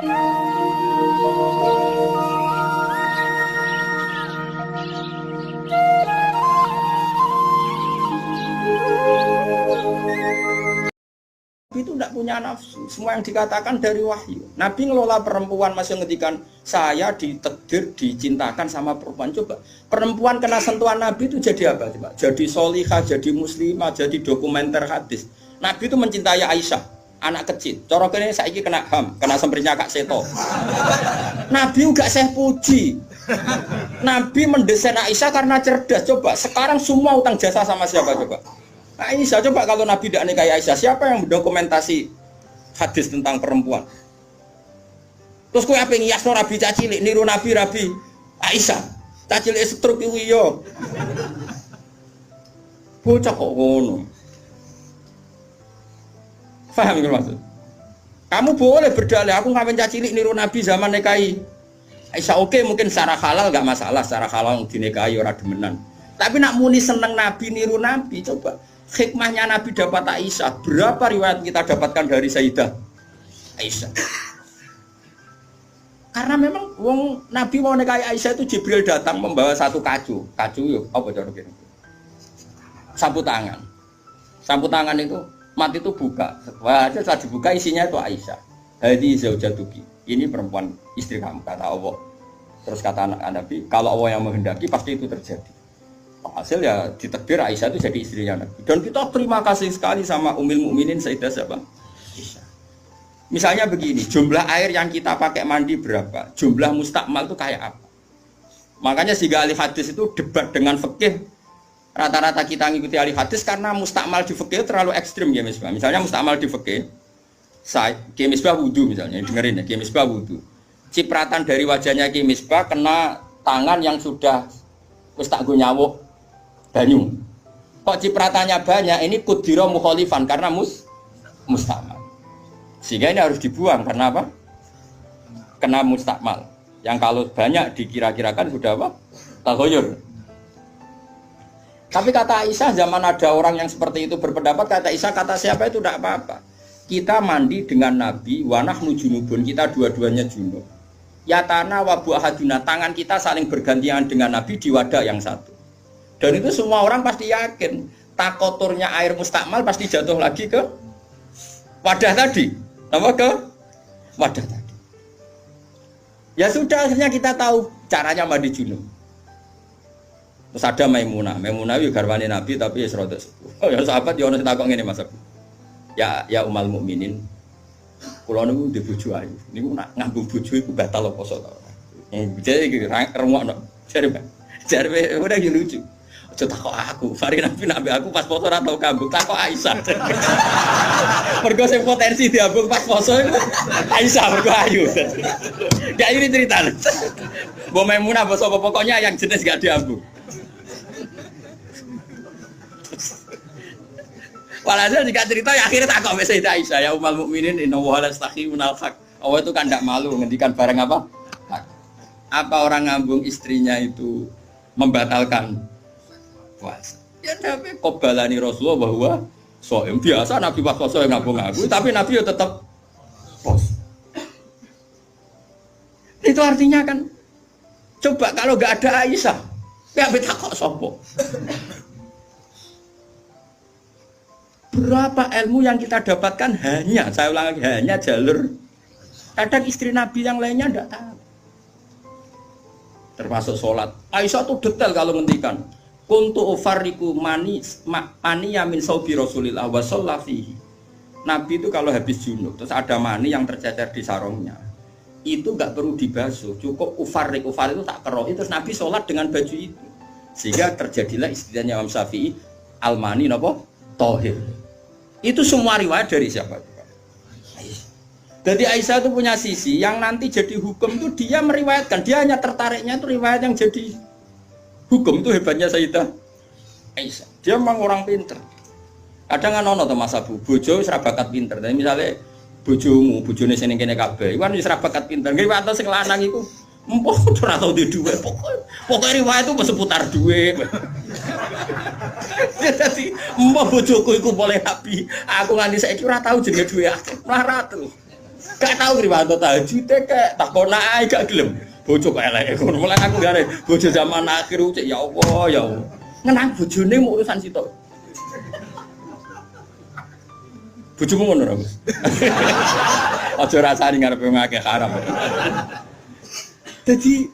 Itu tidak punya nafsu, semua yang dikatakan dari wahyu. Nabi ngelola perempuan masih ngetikan saya ditakdir dicintakan sama perempuan. Coba perempuan kena sentuhan Nabi itu jadi apa? Coba jadi solihah, jadi muslimah, jadi dokumenter hadis. Nabi itu mencintai Aisyah, anak kecil. Corok ini saiki kena ham, kena semprinya Kak Seto. Nabi enggak saya puji. Nabi mendesain Aisyah karena cerdas. Coba sekarang semua utang jasa sama siapa coba? Aisyah, coba kalau Nabi tidak nikahi Aisyah, siapa yang mendokumentasi hadis tentang perempuan? Terus kowe ape ngiyasno Nabi cacilik, niru Nabi Aisyah. Cacilik struk iku iya. Bocah kok ngono. Paham nggak maksud? Kamu boleh berdalih, aku ngawin cacilik niru Nabi zaman nikahi Aisyah. Oke, mungkin secara halal enggak masalah, secara halal dinikahi ora demenan. Tapi nak muni seneng Nabi niru Nabi, coba hikmahnya Nabi dapat Aisyah. Berapa riwayat kita dapatkan dari Sayyidah Aisyah? Karena memang wong Nabi mau nikahi Aisyah itu Jibril datang membawa satu kacu. Kacu yuk, apa cara gini? Sapu tangan. Sapu tangan itu mati itu buka. Wah, setelah dibuka isinya itu Aisyah. Hadi zaujatuki. Ini perempuan istri kamu kata Allah. Terus kata anak Nabi, kalau Allah yang menghendaki pasti itu terjadi. Hasil ya ditakdir Aisyah itu jadi istrinya Nabi. Dan kita terima kasih sekali sama Ummul Mukminin Sayyidah siapa? Aisyah. Misalnya begini, jumlah air yang kita pakai mandi berapa? Jumlah mustakmal itu kayak apa? Makanya sehingga ahli hadis itu debat dengan fikih. Rata-rata kita ngikuti ahli hadis karena mustakmal di fikih terlalu ekstrim ya Misbah. Misalnya mustakmal di fikih, Ki Misbah wudu misalnya, dengerin ya, Ki Misbah wudu. Cipratan dari wajahnya Ki Misbah kena tangan yang sudah wis tak go nyawuk banyu. Kok cipratannya banyak? Ini kudiro mukhalifan karena mustakmal. Sehingga ini harus dibuang karena apa? Kena mustakmal. Yang kalau banyak dikira-kirakan sudah apa? Taghayyur. Tapi kata Aisyah, zaman ada orang yang seperti itu berpendapat, kata Aisyah, kata siapa itu tidak apa-apa. Kita mandi dengan Nabi, wa nahnu junubun, kita dua-duanya junub. Yatana wa bu ahaduna, tangan kita saling bergantian dengan Nabi di wadah yang satu. Dan itu semua orang pasti yakin takoturnya air mustakmal pasti jatuh lagi ke wadah tadi. Apa ke wadah tadi? Ya sudah, akhirnya kita tahu caranya mandi junub. Terus ada Maimunah itu garwane Nabi tapi ya serodok sepuh. Oh ya sahabat ya ono sing takok ngene Mas Abu. Ya Ummul Mukminin. Kula niku ndek bojo ayu. Niku nak ngambung bojo iku batal apa poso ta. Jadi iki rungokno. Jare udah iki lucu. Aja takok aku, Fari Nabi aku pas poso ora tau kambung, takok Aisyah. Mergo sing potensi diambung pas poso iku Aisyah mergo ayu. Gak ini cerita. Mbok Maimunah apa sapa pokoknya yang jenis gak diambung. Walhasil jika cerita ya akhirnya takok wis Sayyidah Aisyah ya Ummul Mukminin inna wa la yastakhiyunal haq. Allah itu kan tidak malu ngendikan barang apa? Hak. Apa orang ngambung istrinya itu membatalkan puasa? Ya Nabi qobalani Rasulullah bahwa soem biasa Nabi pas poso ngambung aku, tapi Nabi ya tetap pos. Itu artinya kan coba kalau enggak ada Aisyah, ya betakok sopo. Berapa ilmu yang kita dapatkan hanya, saya ulang lagi, hanya jalur. Kadang istri Nabi yang lainnya tidak tahu. Termasuk sholat. Aisyah tuh detail kalau ngendikan. Kuntu ufarriku mani yamin saubi Rasulillah wa shallafihi. Nabi itu kalau habis junub, terus ada mani yang tercecer di sarungnya. Itu enggak perlu dibasuh, cukup ufarrik itu tak keroh. Terus Nabi sholat dengan baju itu. Sehingga terjadilah istilahnya Imam Syafi'i al-mani napa? Tohir. Itu semua riwayat dari siapa? Jadi Aisyah itu punya sisi yang nanti jadi hukum itu dia meriwayatkan, dia hanya tertariknya itu riwayat yang jadi hukum. Itu hebatnya Sayyidah Aisyah. Dia memang orang pinter. Kadang kan ono to Mas Abu, bojo wis ra bakat pinter. Tapi misalnya bojomu, bojone sing kene kabeh, iku wis ra bakat pinter. Riwayat sing lanang iku empuk ora tau di duwe. Pokoke riwayat itu seputar duwe. Jadi mbah bojoku iku boleh Nabi. Aku nganti saiki ora tau jenenge duwe akeh. Ora tuh. Gak tahu riwanto tahajud kayak takona ae gak gelem. Bojo kok elek ngono. Mulai aku gare bojo zaman akhir cek ya Allah ya Allah. Ngenang bojone mau urusan sitok. Bojomu ngono ra, Gus. Aja rasani ngarepe ngakeh haram. Jadi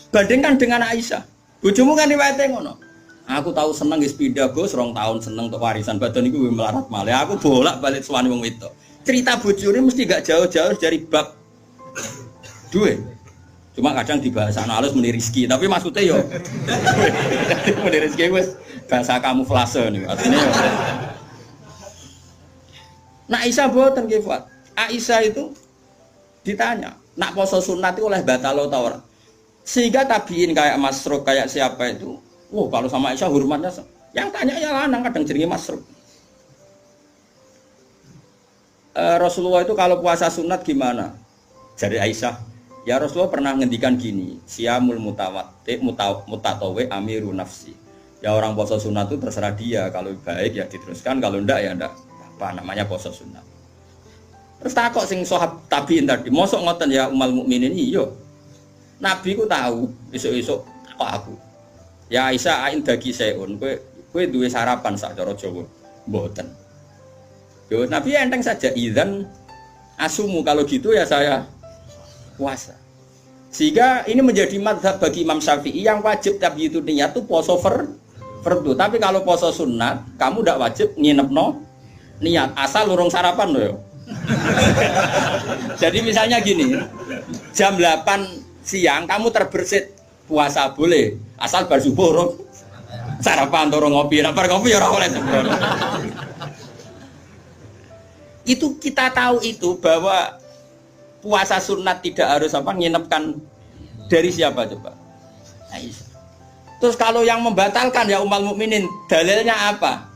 bandingkan dengan Aisyah. Bojomu kan riwayate ngono. Aku tahu seneng wis pindah Gus, 2 tahun seneng untuk warisan badan iku melarat malih. Aku bolak-balik suwani wong wedok. Cerita bojone mesti gak jauh-jauh dari bab duit. Cuma kadang dibahas halus meni rezeki, tapi maksudnya yo meni rezeki wis bahasa kamuflase niku. Artinya yo. Nah Aisyah boten nggih, Fuad. Aisyah itu ditanya, nak poso sunat itu oleh batalo ta ora? Sehingga tabiin kayak Masruq kayak siapa itu, kalau sama Aisyah hormatnya yang tanya ya lanang kadang jenenge Masruq. Rasulullah itu kalau puasa sunat gimana? Jadi Aisyah, ya Rasulullah pernah ngendikan gini, siyamul mutatawe amiru nafsi. Ya orang puasa sunat itu terserah dia, kalau baik ya diteruskan, kalau enggak ya enggak. Apa namanya puasa sunat. Terus takok sing sahabat tabiin tadi, mosok ngoten ya umal mukminin iya. Nabi ku tahu, esuk-esuk takok aku. Ya Aisyah ain dagi seun, kowe duwe sarapan sak cara Jawa. Mboten. Yo Nabi enteng saja idzan asumu kalau gitu ya saya puasa. Sehingga ini menjadi mazhab bagi Imam Syafi'i yang wajib tapi itu niat itu poso fardu. Tapi kalau poso sunat, kamu tidak wajib nginepno niat asal urung sarapan loh. Jadi misalnya gini, jam 8 siang kamu terbersit puasa boleh, asal bar subuh urung sarapan turun ngopi, bar ngopi ya ora oleh. Itu kita tahu itu bahwa puasa sunat tidak harus nginepkan dari siapa coba? Aisyah. Terus kalau yang membatalkan ya umal mukminin, dalilnya apa?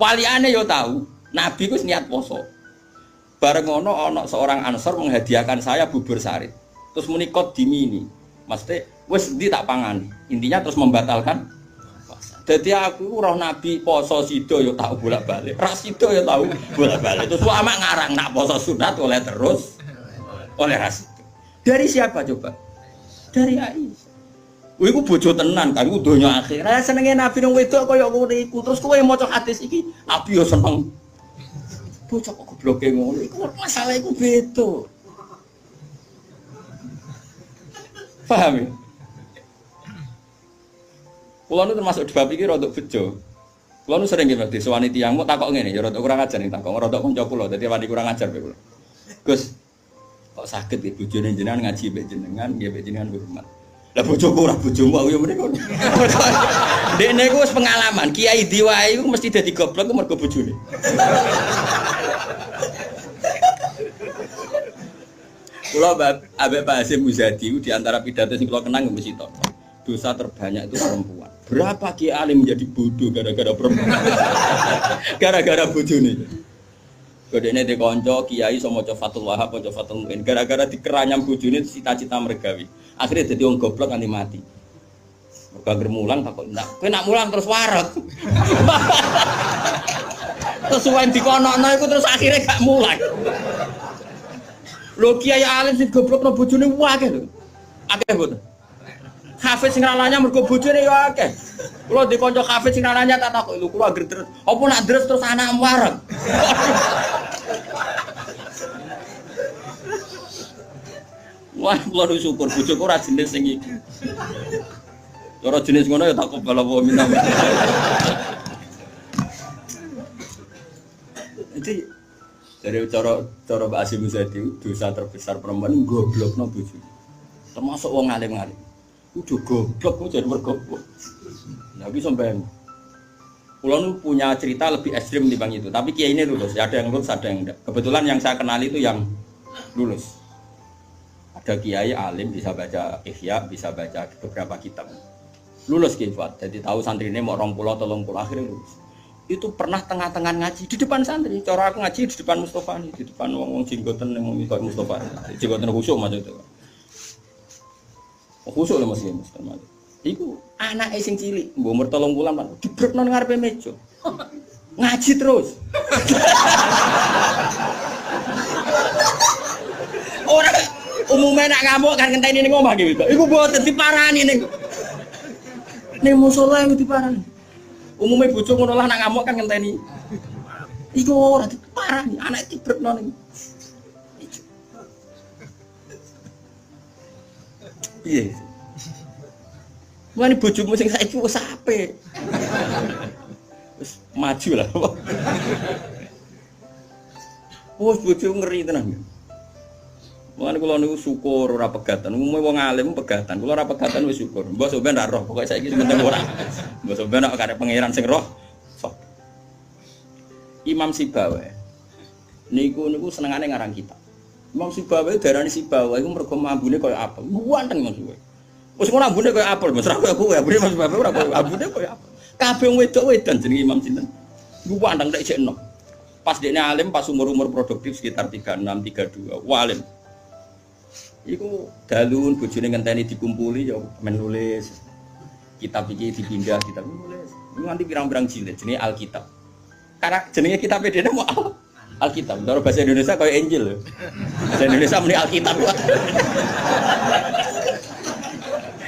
Waliane yo tahu, Nabi ku niat poso. Bareng ono seorang Ansor menghadiahkan saya bubur sarit. Terus menikot dimini. Maksudnya wis ndi tak pangani. Intinya terus membatalkan puasa. Jadi aku roh Nabi poso sido yo tahu bolak-balik. Ras sido yo tahu bolak-balik. Terus lama ngarang nak poso sunat oleh terus oleh ras itu. Dari siapa coba? Dari Aisyah. Iku bojo tenan kan iku donya akhir. Lah senenge Nabi nang wedok kaya ngono iku. Terus kowe maca hadis iki, Nabi yo seneng. Bocah kok gobloke ngono. Iku masalah iku beda. Paham ya? Kulo nu termasuk di bab iki rodok bejo. Kulo nu sering nggih disowani tiyang mau takok ngene ya rodok kurang ajar ning takok rodok kanca kula dadi wani kurang ajar kula. Gus, kok saged iki bojone jenengan ngaji mbek jenengan, nggih mbek jenengan hormat. Lah bojoku ora bojomu aku ya mriko. Dekne iku wis pengalaman, kiai diwae iku mesti dadi goblok mergo bojone. Kula Habib Hasyim Muzadi di antara pidato sing kula kenang mesti to. Dosa terbanyak itu perempuan. Berapa kiai alim menjadi bodoh gara-gara perempuan? Gara-gara bojone. Godene de kanca kiai iso maca Fathul Wahhab, maca Fathul Muin. Gara-gara dikeranyam bojone cita-cita mergawi. Akhirnya dadi wong goblok nganti mati. Mergo anggere mulang takok, "Ndak, kowe nak mulang terus waret." Terus suwen dikonokno iku terus akhirnya gak mulang. Lho kiai alim sing goblokno bojone akeh lho. Akeh mboten. Hafiz sing ralanya mergo bojone ya akeh. Kula di kanca hafiz sing ralanya tak takok, "Lho kula anggere deres, apa nak deres terus anak waret?" Wah, kula syukur bojoku ora jenis sing iki. Ora jenis ngono ya tak kobal apa minta. Jadi dari cara Mbak Hasyim Muzadi dosa terbesar perempuan goblokno bojone. Termasuk wong alim-alim. Udah goblok kok jadi mergoblok. Nah, iki sampean. Kula nu punya cerita lebih ekstrim dibanding itu, tapi kiai ini lulus, ada yang lulus, ada yang enggak. Kebetulan yang saya kenal itu yang lulus. Ada kiai alim bisa baca Ihya, bisa baca beberapa kitab. Lulus kiai Fuad. Jadi tahu santrine mau 20 30 akhirnya lulus. Itu pernah tengah-tengah ngaji di depan santri. Cara aku ngaji di depan Mustofa nih, di depan wong jenggoten yang ngomong kayak Mustofa. Jenggoten khusyuk macam itu. Khusyuk lho Mas Mustofa. Iku anake sing cilik, mbok umur 3 bulan Pak, dibrekno nang ngarepe meja. Ngaji terus. Umumnya nak ngamuk kan ngenteni ning omah gitu. Iku mboten diparani ning. Ning musala iku diparani. Umumnya bojo ngono lah nak ngamuk kan ngenteni. Iku ora diparani, anak dibrekno ning. Piye? Mane bojomu sing saiki wis apik. Wis maju lah. Wes bojo ngeri tenan. Mulane kula niku syukur ora pegatan. Umume wong alim pegatan. Kula ora pegatan wis syukur. Mbok sampean ra roh, pokoke saiki penting ora. Mbok sampean nek karep pangeran sing roh. Sok. Imam Sibawa. Niku senengane ngarang kitab. Imam Sibawa darani Sibawa iku mergo ambune koyo apel. Ganteng Mas kowe. Wis ngono ambune koyo apel, Mas ra koyo kowe. Ambune Mas Sibawa ora koyo ambune koyo apel. Kabeh wong wedok-wedan jenenge Imam sinten. Iku ganteng tek jek enom. Pas dekne alim pas umur-umur produktif sekitar 36 32. Walim. Iku dalun bojone ngenteni dikumpuli ya menulis. Kitab iki dipindah kitab nulis. Nganti pirang-pirang jilid jenenge Alkitab. Karena jenenge kitab dene mau Alkitab. Dalam bahasa Indonesia kayak Injil lho. Bahasa Indonesia muni Alkitab.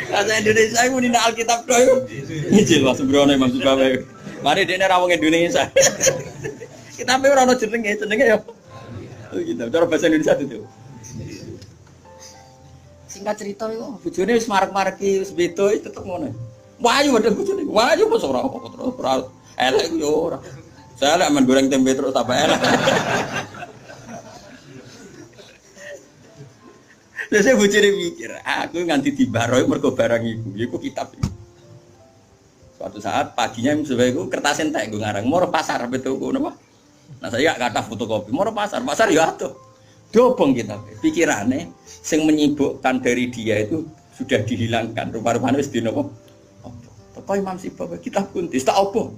Bahasa Indonesia muni Alkitab to iku. Injil Mas Brono Imam Sibawa. Mari dene ra wong Indonesia. Kitabe ora ono jenenge ya. Alkitab. Dalam bahasa Indonesia itu. Singkat cerita iku bojone wis marek-mareki wis beda tetep ngono. Wayu padha bojone. Wayu mos ora terus ora elek yo ora. Saya lek men goreng tempe terus apa elek. Lha saya bojone mikir, aku nganti dibaroi mergo barang iku kitab iki. Suatu saat paginya sebaikku kertas entek nggo ngarang moro pasar betuku napa. Nah saya gak kata fotokopi, moro pasar ya atuh. Dobong kita, pikirannya sing menyibukkan dari dia itu sudah dihilangkan. Rupa-rupanya wis dinopo. Teko Imam Sibawa kitab kuntis tak opo.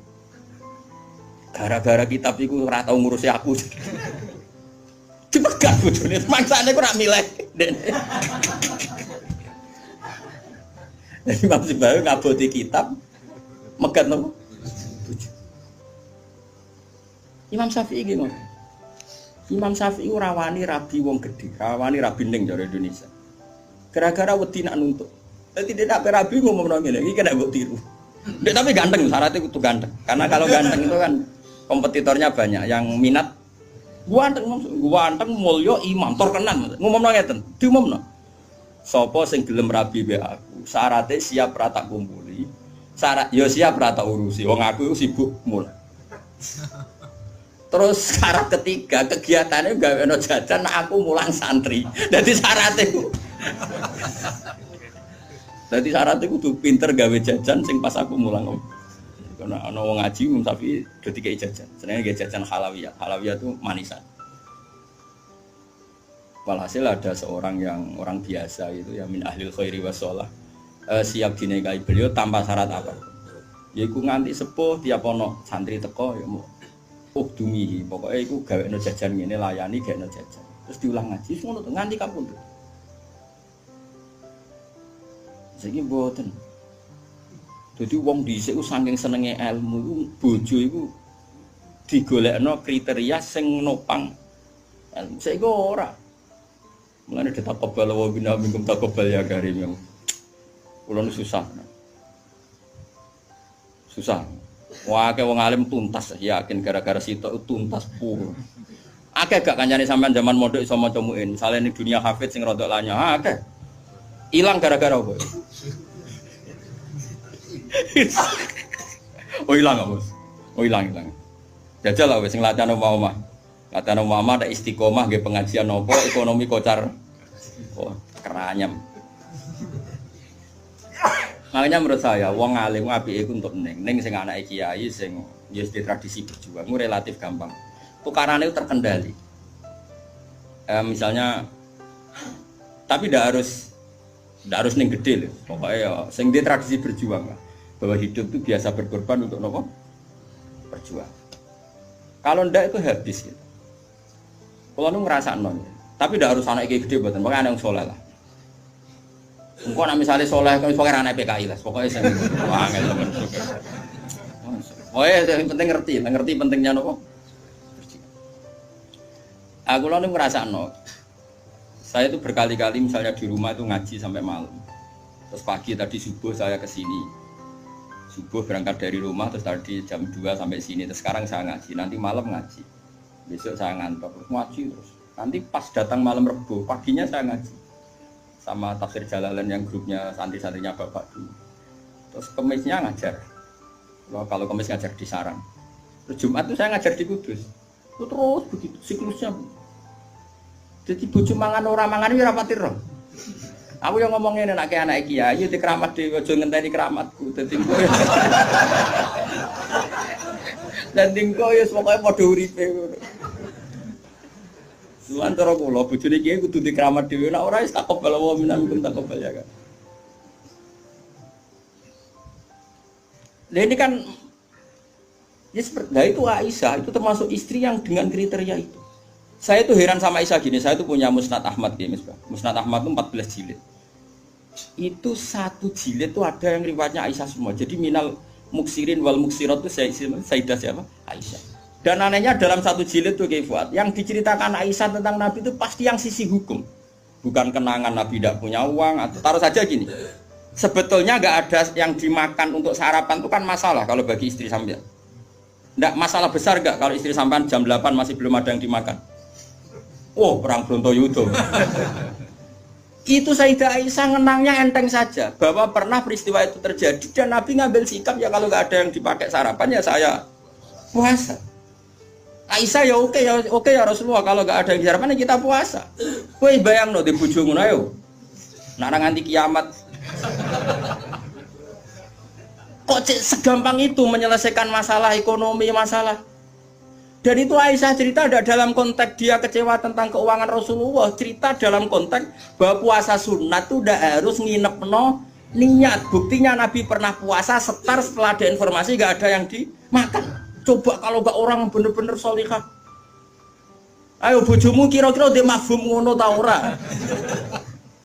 Gara-gara kitab iku ora tau ngurusi aku. Dipegat bojone, mangsane kok ora milih. Jadi Imam Sibawa ngaboti kitab megat nopo? Imam Syafi'i iki ngono. Imam Syafi'i ora wani rabi wong gedhe, rawani rabi ning jare Indonesia. Gara-gara wedi nak nuntut. Dadi nek rabi ngomongno ngene, iki kena mbok tiru. Ndek tapi ganteng, syaratnya kudu ganteng. Karena kalau ganteng itu kan kompetitornya banyak yang minat. Ganteng mulya imam terkenal. Ngomongno ngeten, diumumno. Sapa sing gelem rabi mbek aku, syaratnya siap ra tak kumpuli. Syarat ya siap ra tak urusi. Wong aku sibuk mul. Terus syarat ketiga kegiatannya gawe ono jajan aku mulang santri. Dadi syaratnya Dadi syaratnya kudu pinter gawe jajan sing pas aku mulang. Karena ana wong ngaji tapi ketika jajan. Senenge gawe jajan halawiyah. Halawiyah itu manisan. Walhasil ada seorang yang orang biasa itu ya min ahlil khairi wassalah siap dinikahi beliau tanpa syarat apa. Yaiku nganti sepuh tiap ono santri teko ya mau ukdumihi, pokoknya itu gawe no jajan ngene layani gawe no jajan. Terus diulang ngaji ngono to nganti kapundhut. Saiki mboten. Dadi wong dhisik saking senenge ilmu iku bojo iku digolekno kriteria sing nopang ilmu. Saiki ora. Mulane ditakobal wa bina minkum takobal ya karim. Kulo susah. Susah. Wah, kayak wong alim tuntas, yakin gara-gara sitok tuntas pur. Akeh gak kancane sampean zaman mondok iso maca muin. Misale ning dunia hafid sing rodok lanya, akeh. Ilang gara-gara apa? Oh ilang apa, Bos? Oh ilang. Jajal lah wis sing latihan omah-omah. Latihan omah ada istiqomah nggih pengajian apa ekonomi kocar. Oh, keranyam. Makanya menurut saya, wong alim apike iku untuk ning sing anake kiai sing ya di tradisi berjuang itu relatif gampang. Tukarannya itu terkendali. Misalnya, tapi tidak harus ning gede loh. Pokoknya ya, sing di tradisi berjuang lah. Bahwa hidup itu biasa berkorban untuk nopo berjuang. Kalau ndak itu habis gitu. Kalau nu ngerasa non, tapi tidak harus anak kiai gede buatan. Pokoknya anak yang soleh lah. Engkau nak misalnya soleh, kau pakai anak PKI lah, pokoknya saya angel teman. Oh ya, yang penting ngerti pentingnya nopo. Aku lalu merasa no, Saya itu berkali-kali misalnya di rumah itu ngaji sampai malam. Terus pagi tadi subuh saya ke sini. Subuh berangkat dari rumah terus tadi jam 2 sampai sini. Terus sekarang saya ngaji, nanti malam ngaji. Besok saya ngantor terus ngaji terus. Nanti pas datang malam Rebo, paginya saya ngaji. Sama tafsir Jalalain yang grupnya santri-santrinya Bapak dulu. Terus Kemisnya ngajar. Kalau Kemis ngajar di Sarang. Terus Jumat itu saya ngajar di Kudus. Itu terus begitu siklusnya. Jadi bojo mangan ora mangan iki ora pati ro. Aku yang ngomongin anak kiai di keramat dhewe aja ngenteni keramatku. Dadi engko. Dan engko ya pokoke padha uripe ngono. Suwan cara kula bojone kiai kudu di keramat dhewe nek ora wis takobal wa minkum takobal ya kan. Nah ini kan ya seperti itu Aisyah itu termasuk istri yang dengan kriteria itu. Saya itu heran sama Aisyah gini, saya itu punya Musnad Ahmad ya, Musnad Ahmad itu 14 jilid. Itu satu jilid itu ada yang riwayatnya Aisyah semua. Jadi minal muksirin wal muksirat itu Sayyidah siapa? Aisyah. Dan anehnya dalam satu jilid itu Fuad, yang diceritakan Aisyah tentang Nabi itu pasti yang sisi hukum. Bukan kenangan Nabi tidak punya uang atau taruh saja gini. Sebetulnya nggak ada yang dimakan untuk sarapan itu kan masalah kalau bagi istri sampean. Nggak masalah besar nggak kalau istri sampean jam 8 masih belum ada yang dimakan. Oh, perang Brontoyudo. Itu Sayyidah Aisyah ngenangnya enteng saja bahwa pernah peristiwa itu terjadi dan Nabi ngambil sikap ya kalau nggak ada yang dipakai sarapan ya saya puasa. Aisyah ya oke ya Rasulullah kalau nggak ada yang sarapan ya kita puasa. Kowe bayangno di bojo ngono ayo. Nek nganti kiamat. Kok segampang itu menyelesaikan masalah ekonomi masalah. Dan itu Aisyah cerita ada dalam konteks dia kecewa tentang keuangan Rasulullah. Cerita dalam konteks bahwa puasa sunat itu udah harus nginep niat. Buktinya Nabi pernah puasa setar setelah ada informasi gak ada yang dimakan. Coba kalau gak orang bener-bener sholihah. Ayo bojomu kira-kira dia mafhum ngono ta ora?